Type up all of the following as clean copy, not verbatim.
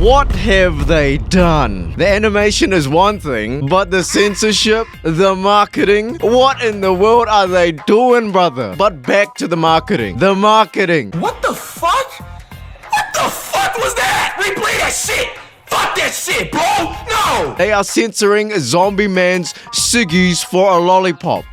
What have they done? The animation is one thing, but the censorship, the marketing, what in the world are they doing, brother? But back to the marketing. The marketing. What the fuck? What the fuck was that? Replay that shit! Fuck that shit, bro! No! They are censoring Zombie Man's ciggies for a lollipop.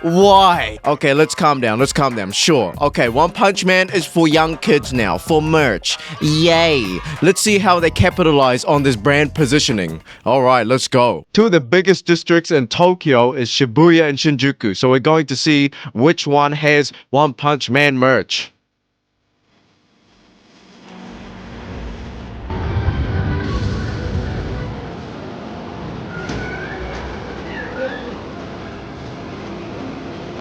Why? Okay, let's calm down. Sure. Okay, One Punch Man is for young kids now, for merch. Yay. Let's see how they capitalize on this brand positioning. Alright, let's go. Two of the biggest districts in Tokyo is Shibuya and Shinjuku. So we're going to see which one has One Punch Man merch.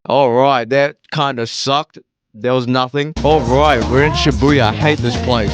Alright, that kind of sucked. There was nothing. Alright, we're in Shibuya. I hate this place.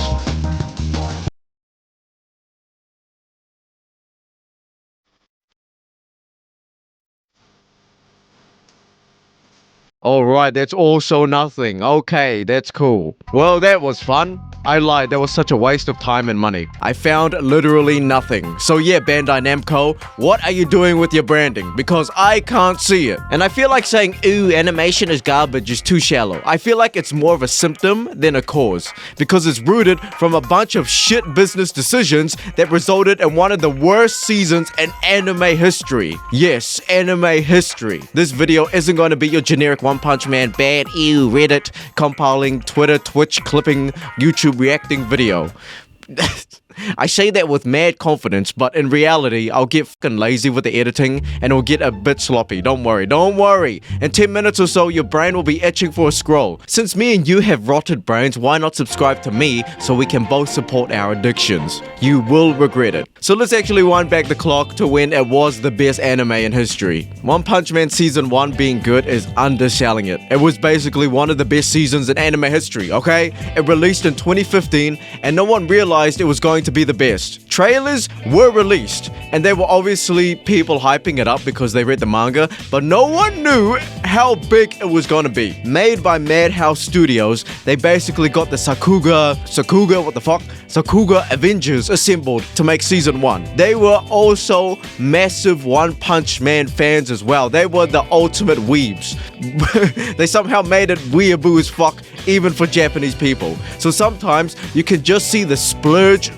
Alright, that's also nothing. Okay, that's cool. Well, that was fun. I lied, that was such a waste of time and money. I found literally nothing. So yeah, Bandai Namco, what are you doing with your branding? Because I can't see it. And I feel like saying, ooh, animation is garbage is too shallow. I feel like it's more of a symptom than a cause. Because it's rooted from a bunch of shit business decisions that resulted in one of the worst seasons in anime history. Yes, anime history. This video isn't going to be your generic One Punch Man bad ew Reddit compiling Twitter Twitch clipping YouTube reacting video. I say that with mad confidence, but in reality, I'll get fucking lazy with the editing and it'll get a bit sloppy. Don't worry. In 10 minutes or so, your brain will be itching for a scroll. Since me and you have rotted brains, why not subscribe to me so we can both support our addictions? You will regret it. So let's actually wind back the clock to when it was the best anime in history. One Punch Man Season 1 being good is underselling it. It was basically one of the best seasons in anime history, okay? It released in 2015 and no one realized it was going to be the best. Trailers were released and there were obviously people hyping it up because they read the manga, but no one knew how big it was going to be. Made by Madhouse Studios, they basically got the Sakuga Avengers assembled to make season 1. They were also massive One Punch Man fans as well. They were the ultimate weebs. They somehow made it weeaboo as fuck even for Japanese people. So sometimes you can just see the splurge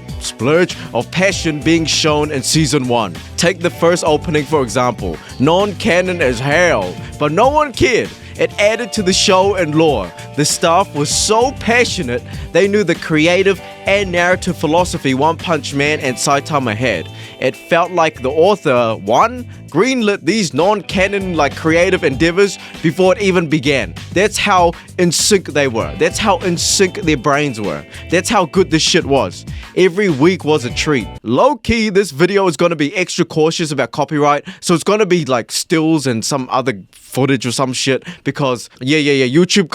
of passion being shown in season 1. Take the first opening for example. Non-canon as hell, but no one cared. It added to the show and lore. The staff was so passionate, they knew the creative and narrative philosophy One Punch Man and Saitama had. It felt like the author, one, greenlit these non-canon creative endeavors before it even began. That's how in sync they were. That's how in sync their brains were. That's how good this shit was. Every week was a treat. Low-key, this video is going to be extra cautious about copyright, so it's going to be stills and some other footage or some shit because YouTube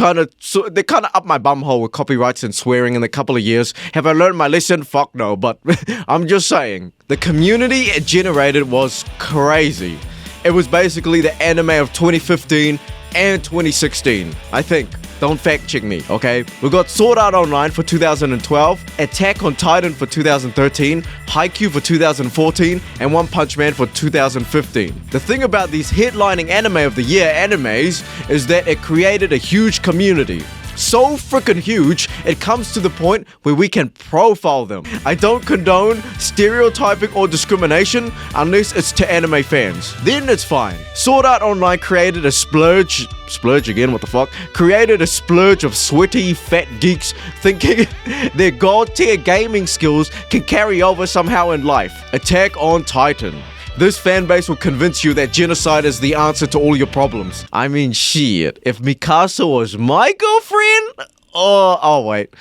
they kind of upped my bumhole with copyrights and swearing in a couple of years. Have I learned my lesson? Fuck no, but I'm just saying. The community it generated was crazy. It was basically the anime of 2015 and 2016, I think. Don't fact check me, okay? We got Sword Art Online for 2012, Attack on Titan for 2013, Haikyuu for 2014, and One Punch Man for 2015. The thing about these headlining anime of the year animes is that it created a huge community. So freaking huge, it comes to the point where we can profile them. I don't condone stereotyping or discrimination unless it's to anime fans. Then it's fine. Sword Art Online created a splurge again, what the fuck? Created a splurge of sweaty, fat geeks thinking their god-tier gaming skills can carry over somehow in life. Attack on Titan. This fanbase will convince you that genocide is the answer to all your problems. I mean, shit. If Mikasa was my girlfriend? Oh wait.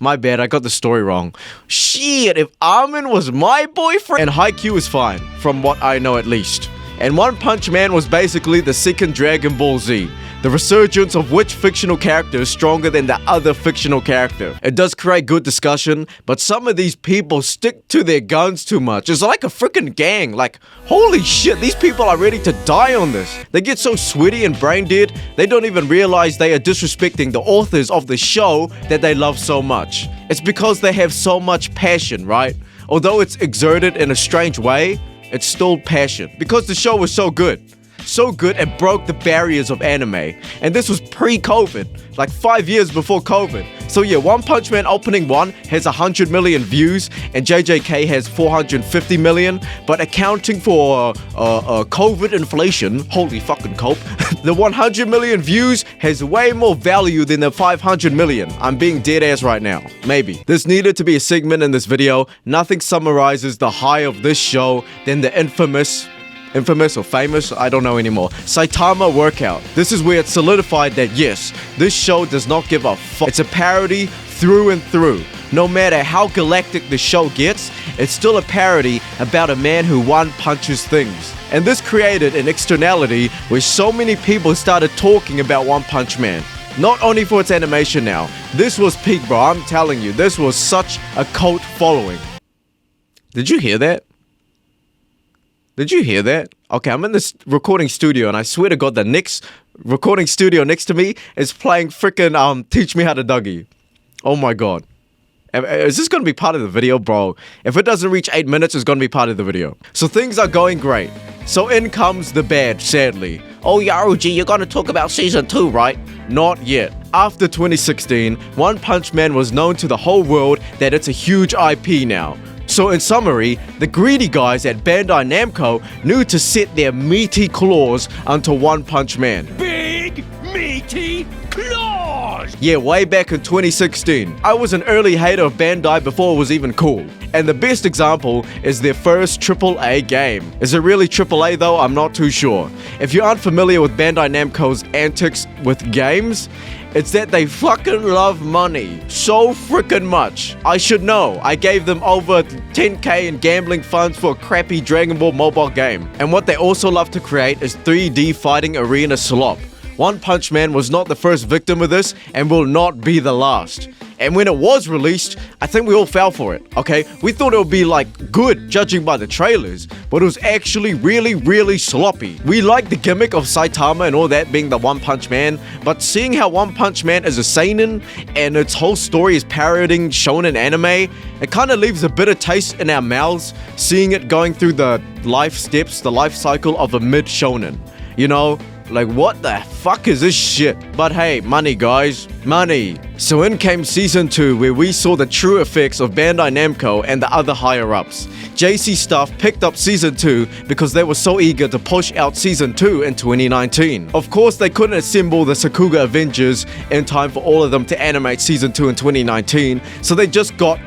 My bad, I got the story wrong. Shit, if Armin was my boyfriend? And Haikyuu is fine, from what I know at least. And One Punch Man was basically the second Dragon Ball Z. The resurgence of which fictional character is stronger than the other fictional character. It does create good discussion, but some of these people stick to their guns too much. It's like a freaking gang. Like, holy shit, these people are ready to die on this. They get so sweaty and brain dead, they don't even realize they are disrespecting the authors of the show that they love so much. It's because they have so much passion, right? Although it's exerted in a strange way, it's still passion. Because the show was so good. So good it broke the barriers of anime. And this was pre-COVID, like 5 years before COVID. So yeah, One Punch Man Opening 1 has 100 million views and JJK has 450 million. But accounting for COVID inflation, holy fucking cope, the 100 million views has way more value than the 500 million. I'm being dead ass right now. Maybe. This needed to be a segment in this video. Nothing summarizes the high of this show than the infamous or famous, I don't know anymore, Saitama workout. This is where it solidified that yes, this show does not give a fuck. It's a parody through and through. No matter how galactic the show gets, it's still a parody about a man who one-punches things. And this created an externality where so many people started talking about One Punch Man. Not only for its animation now, this was peak, bro. I'm telling you, this was such a cult following. Did you hear that? Did you hear that? Okay, I'm in this recording studio and I swear to God the next recording studio next to me is playing freaking Teach Me How to Dougie. Oh my God. Is this going to be part of the video, bro? If it doesn't reach 8 minutes, it's going to be part of the video. So things are going great. So in comes the bad, sadly. Oh, Yaruji, you're going to talk about season 2, right? Not yet. After 2016, One Punch Man was known to the whole world that it's a huge IP now. So in summary, the greedy guys at Bandai Namco knew to set their meaty claws onto One Punch Man. Big, meaty claws! Yeah, way back in 2016. I was an early hater of Bandai before it was even cool. And the best example is their first AAA game. Is it really AAA though? I'm not too sure. If you aren't familiar with Bandai Namco's antics with games, it's that they fucking love money so freaking much. I should know. I gave them over 10k in gambling funds for a crappy Dragon Ball mobile game. And what they also love to create is 3D fighting arena slop. One Punch Man was not the first victim of this and will not be the last. And when it was released, I think we all fell for it, okay? We thought it would be like good, judging by the trailers, but it was actually really, really sloppy. We liked the gimmick of Saitama and all that being the One Punch Man, but seeing how One Punch Man is a seinen and its whole story is parodying shonen anime, it kind of leaves a bitter taste in our mouths, seeing it going through the life steps, the life cycle of a mid-shonen. You know? Like, what the fuck is this shit? But hey, money guys, money. So in came season 2 where we saw the true effects of Bandai Namco and the other higher ups. JC staff picked up season 2 because they were so eager to push out season 2 in 2019. Of course they couldn't assemble the Sakuga Avengers in time for all of them to animate season 2 in 2019, so they just got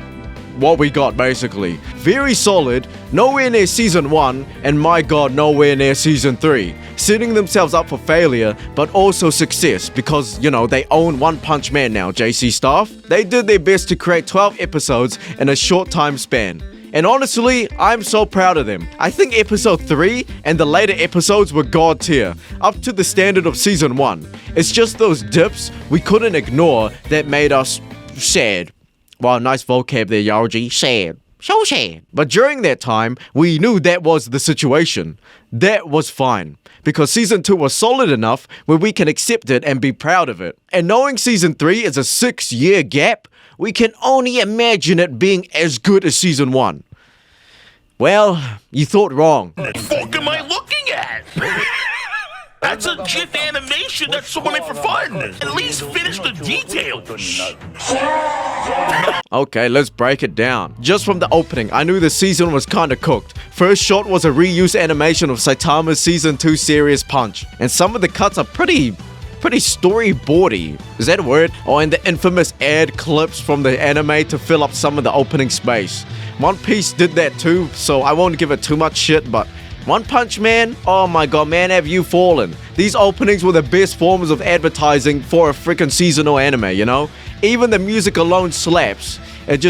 what we got basically. Very solid, nowhere near season 1, and my god, nowhere near season 3. Setting themselves up for failure, but also success because, you know, they own One Punch Man now, JC staff. They did their best to create 12 episodes in a short time span. And honestly, I'm so proud of them. I think episode 3 and the later episodes were god tier, up to the standard of season 1. It's just those dips we couldn't ignore that made us sad. Wow, nice vocab there, Yaoji. Sad. So sad. But during that time, we knew that was the situation. That was fine. Because season 2 was solid enough where we can accept it and be proud of it. And knowing season 3 is a 6-year gap, we can only imagine it being as good as season 1. Well, you thought wrong. What the fuck am I looking at? That's a GIF animation that's someone for fun. At least finish the details. Okay, let's break it down. Just from the opening, I knew the season was kinda cooked. First shot was a reuse animation of Saitama's season 2 Serious Punch. And some of the cuts are pretty storyboardy. Is that a word? Oh, and the infamous ad clips from the anime to fill up some of the opening space. One Piece did that too, so I won't give it too much shit, but One Punch Man? Oh my god, man, have you fallen. These openings were the best forms of advertising for a freaking seasonal anime, you know? Even the music alone slaps. It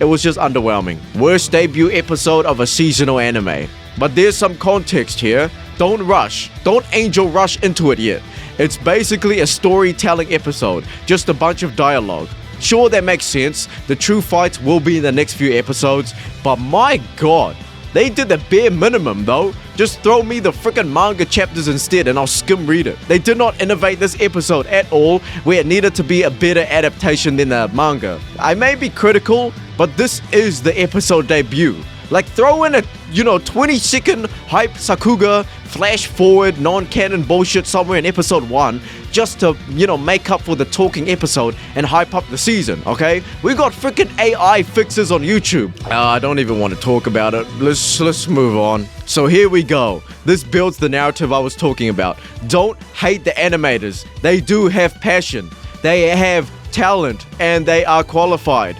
was just underwhelming. Worst debut episode of a seasonal anime. But there's some context here. don't rush. Don't angel rush into it yet. It's basically a storytelling episode, just a bunch of dialogue. Sure, that makes sense. The true fights will be in the next few episodes, but my god, they did the bare minimum though. Just throw me the freaking manga chapters instead and I'll skim read it. They did not innovate this episode at all, where it needed to be a better adaptation than the manga. I may be critical, but this is the episode debut. Like, throw in a, 20-second hype Sakuga flash forward non-canon bullshit somewhere in episode 1 just to, make up for the talking episode and hype up the season, okay? We got freaking AI fixes on YouTube. I don't even want to talk about it. Let's move on. So here we go. This builds the narrative I was talking about. Don't hate the animators. They do have passion. They have talent and they are qualified.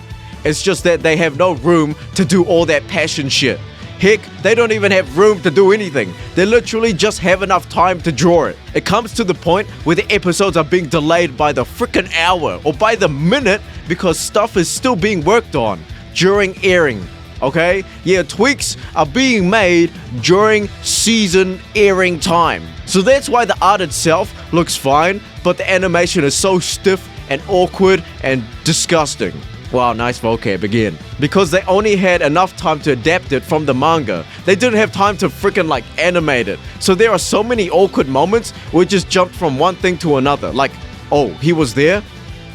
It's just that they have no room to do all that passion shit. Heck, they don't even have room to do anything. They literally just have enough time to draw it. It comes to the point where the episodes are being delayed by the freaking hour or by the minute because stuff is still being worked on during airing. Okay? Yeah, tweaks are being made during season airing time. So that's why the art itself looks fine, but the animation is so stiff and awkward and disgusting. Wow, nice vocab again. Because they only had enough time to adapt it from the manga. They didn't have time to freaking animate it. So there are so many awkward moments where it just jumped from one thing to another. Like, oh, he was there?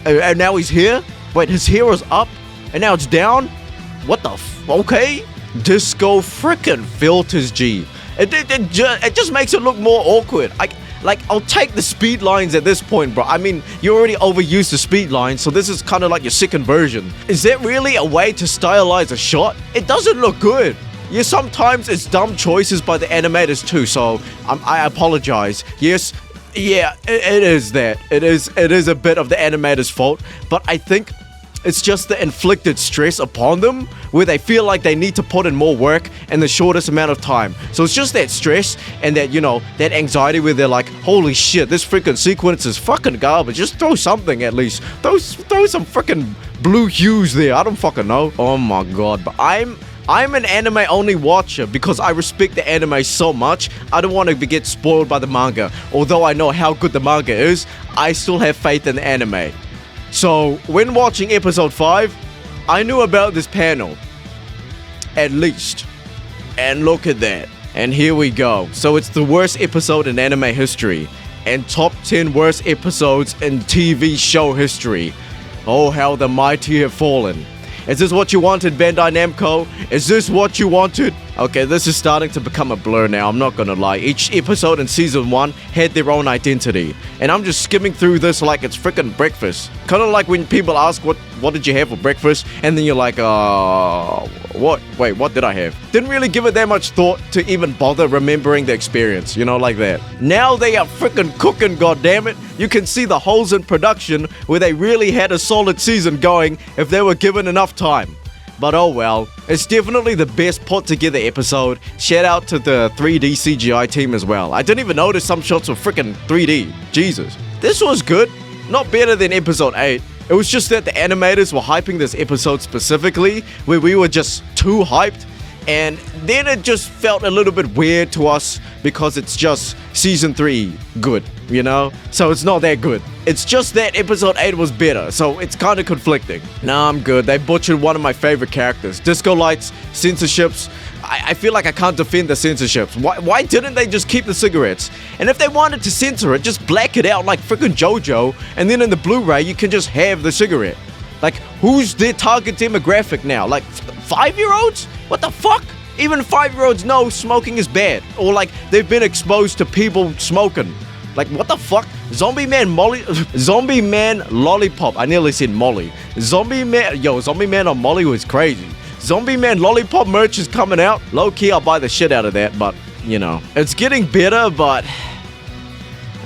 And now he's here? Wait, his hair was up? And now it's down? What the okay? Disco freaking filters, G. It just makes it look more awkward. I'll take the speed lines at this point, bro. I mean, you already overused the speed lines, so this is kind of like your second version. Is that really a way to stylize a shot? It doesn't look good. Yeah, sometimes it's dumb choices by the animators too, so I apologize. Yes, yeah, it is that. It is a bit of the animator's fault, but I think it's just the inflicted stress upon them where they feel like they need to put in more work in the shortest amount of time. So it's just that stress and that, that anxiety where they're like, holy shit, this freaking sequence is fucking garbage. Just throw something at least. Throw some freaking blue hues there. I don't fucking know. Oh my god. But I'm an anime only watcher because I respect the anime so much. I don't want to get spoiled by the manga. Although I know how good the manga is, I still have faith in the anime. So, when watching episode 5, I knew about this panel. At least. And look at that. And here we go. So, it's the worst episode in anime history. And top 10 worst episodes in TV show history. Oh, how the mighty have fallen. Is this what you wanted, Bandai Namco? Is this what you wanted? Okay, this is starting to become a blur now, I'm not gonna lie. Each episode in season 1 had their own identity. And I'm just skimming through this like it's freaking breakfast. Kinda like when people ask, what did you have for breakfast? And then you're like, what? Wait, what did I have? Didn't really give it that much thought to even bother remembering the experience, like that. Now they are freaking cooking, goddammit. You can see the holes in production where they really had a solid season going if they were given enough time. But oh well, it's definitely the best put together episode. Shout out to the 3D CGI team as well. I didn't even notice some shots were freaking 3D. Jesus. This was good. Not better than episode 8. It was just that the animators were hyping this episode specifically, where we were just too hyped. And then it just felt a little bit weird to us because it's just season 3 good, So it's not that good. It's just that episode 8 was better, so it's kind of conflicting. Nah, I'm good. They butchered one of my favorite characters. Disco lights, censorships. I feel like I can't defend the censorships. Why didn't they just keep the cigarettes? And if they wanted to censor it, just black it out like freaking JoJo, and then in the Blu-ray you can just have the cigarette. Like, who's their target demographic now? Like, 5-year-olds? What the fuck? Even 5-year-olds know smoking is bad. Or like, they've been exposed to people smoking. Like, what the fuck? Zombie Man Lollipop. I nearly said Molly. Zombie Man on Molly was crazy. Zombie Man Lollipop merch is coming out. Low-key, I'll buy the shit out of that, but, It's getting better, but...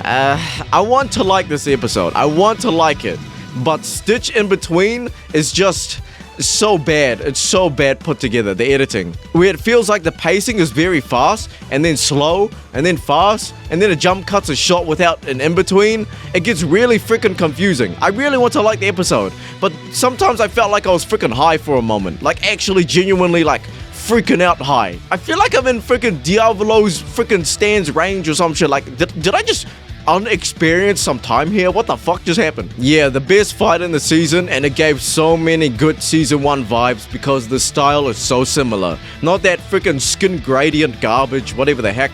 I want to like this episode. I want to like it. But Stitch in between is just so bad. It's so bad put together, the editing. Where it feels like the pacing is very fast, and then slow, and then fast, and then a jump cut's a shot without an in-between. It gets really freaking confusing. I really want to like the episode, but sometimes I felt like I was freaking high for a moment. Like, actually, genuinely, like, freaking out high. I feel like I'm in freaking Diavolo's freaking stands range or some shit. Like, did I just unexperienced some time here? What the fuck just happened? Yeah, the best fight in the season, and it gave so many good season 1 vibes because the style is so similar. Not that freaking skin gradient garbage, whatever the heck.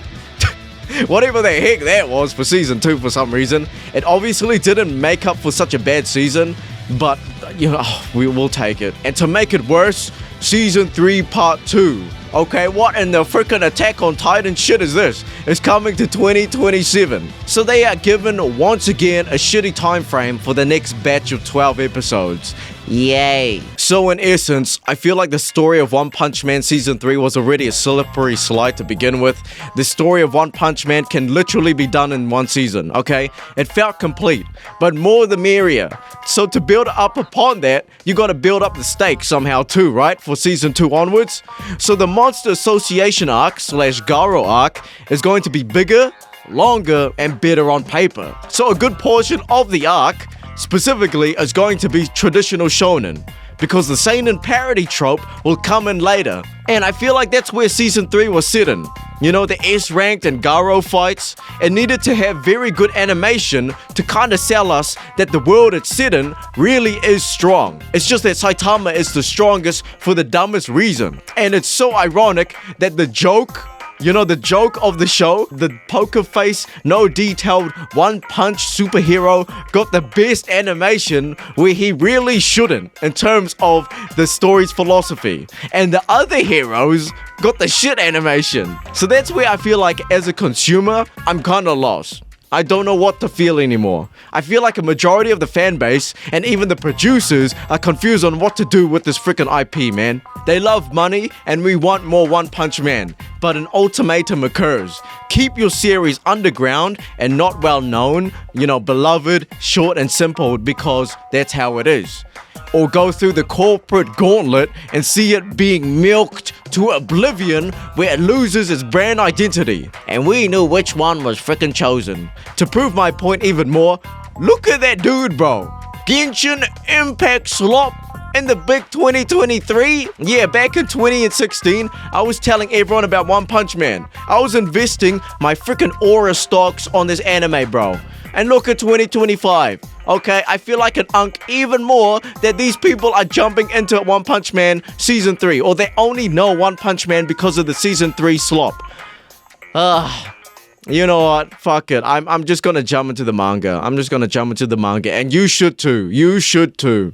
Whatever the heck that was for season 2 for some reason. It obviously didn't make up for such a bad season, but you know, we will take it. And to make it worse, season 3 part 2. Okay, what in the freaking Attack on Titan shit is this? It's coming to 2027. So they are given, once again, a shitty time frame for the next batch of 12 episodes. Yay. So in essence, I feel like the story of One Punch Man Season 3 was already a slippery slide to begin with. The story of One Punch Man can literally be done in one season, okay? It felt complete, but more the merrier. So to build up upon that, you gotta build up the stakes somehow too, right? For Season 2 onwards. So the Monster Association arc / Garo arc is going to be bigger, longer, and better on paper. So a good portion of the arc specifically is going to be traditional shonen, because the seinen parody trope will come in later. And I feel like that's where season 3 was sitting. You know, the S-ranked and Garo fights. It needed to have very good animation to kind of sell us that the world it's set in really is strong. It's just that Saitama is the strongest for the dumbest reason. And it's so ironic that the joke, you know, the joke of the show, the poker face, no detailed, one punch superhero got the best animation where he really shouldn't in terms of the story's philosophy. And the other heroes got the shit animation. So that's where I feel like as a consumer, I'm kinda lost. I don't know what to feel anymore. I feel like a majority of the fan base and even the producers are confused on what to do with this freaking IP, man. They love money and we want more One Punch Man, but an ultimatum occurs. Keep your series underground and not well known, you know, beloved, short and simple, because that's how it is. Or go through the corporate gauntlet and see it being milked to oblivion where it loses its brand identity. And we knew which one was freaking chosen. To prove my point even more, look at that dude, bro. Genshin Impact slop in the big 2023? Yeah, back in 2016, I was telling everyone about One Punch Man. I was investing my freaking aura stocks on this anime, bro. And look at 2025. Okay, I feel like an unk even more that these people are jumping into One Punch Man Season 3. Or they only know One Punch Man because of the Season 3 slop. You know what? Fuck it. I'm just gonna jump into the manga. I'm just gonna jump into the manga. And you should too. You should too.